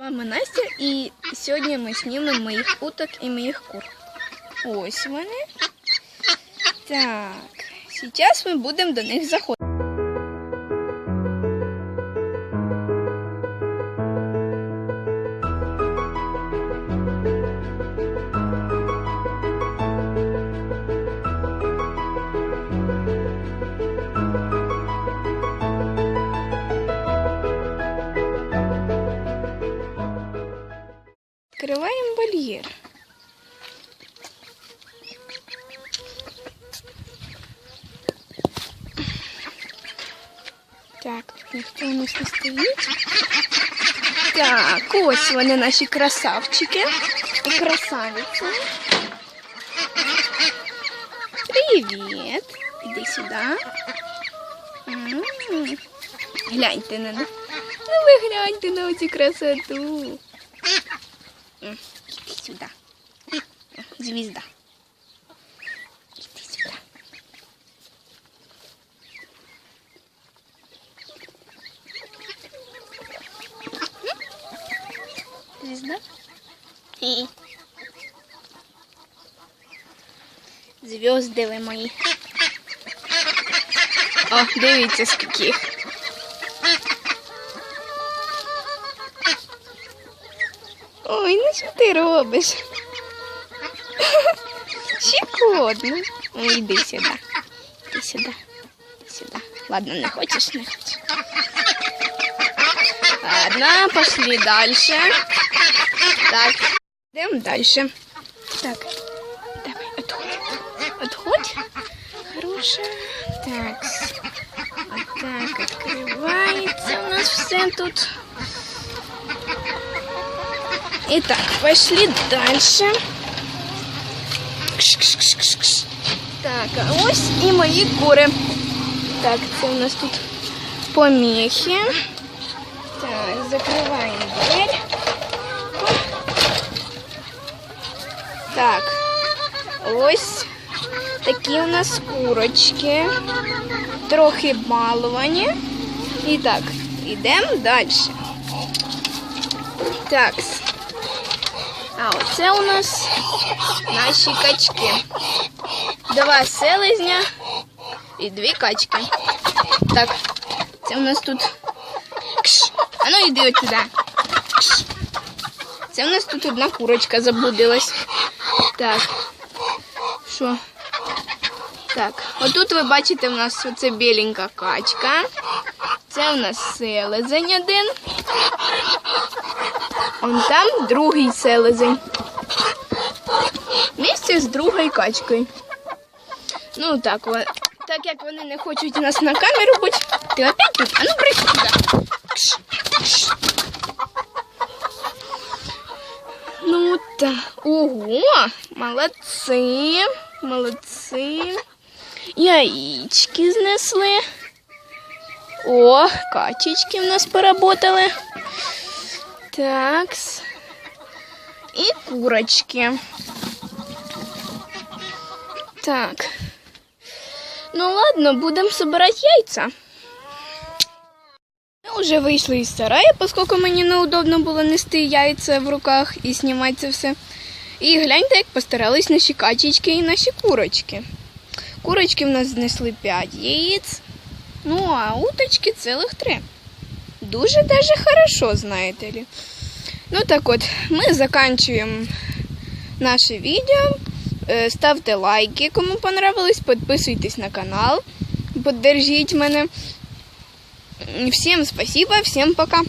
З вами Настя, і сьогодні ми знімемо моїх уток і моїх кур. Ось вони. Так, зараз ми будемо до них заходити. Открываем вольер. Так, тут ніхто у нас не стоїть. Так, ось вони наші красавчики і красавиці. Привіт. Іди сюди. Гляньте на них. Ну ви гляньте на оцю красоту. Иди сюда. Звезда. Иди сюда. Звезда? Звезды вы мои. О, дивіться скільки. Ой, ну що ти робиш? Щекотно. Ой, іди сюди. Іди сюди. Іди сюди. Ладно, не хочеш, не хочеш. Ладно, пошли дальше. Так, идем дальше. Так, давай, отходь. Отходь. Хорошо. Так, вот так открывается у нас все тут. Итак, пошли дальше. Так, а ось і мої кури. Так, це у нас тут помехи. Так, закриваємо дверь. Так, ось такі у нас курочки. Трохи баловані. І так, йдемо далі. Так. А оце у нас наші качки. 2 селезня і 2 качки. Так, це у нас тут... Кш. А ну йди от сюди. Кш. Це у нас тут одна курочка заблудилась. Так, що? Так, отут ви бачите у нас оце біленька качка. Це у нас селезень один. Вон там другий селезень. Місце з другою качкою. Ну так, так як вони не хочуть нас на камеру бути. Ти опять тут? А ну прийди сюди. Кш, кш. Ну так. Ого, молодці. Молодці. Яєчки знесли. О, качечки в нас поработали. Такс. И курочки. Так. Ну ладно, будем собирать яйца. Мы уже вийшли із сарая, поскольку мені неудобно було нести яйця в руках і знімати це все. І гляньте, як постарались наші качечки і наші курочки. Курочки в нас знесли 5 яєць. Ну, а уточки цілих 3. Дуже даже хорошо, знаєте ли. Ну так от, ми закінчуємо наше відео. Ставте лайки, кому понравилось, підписуйтесь на канал, поддержіть мене. Всім спасибо, всім пока.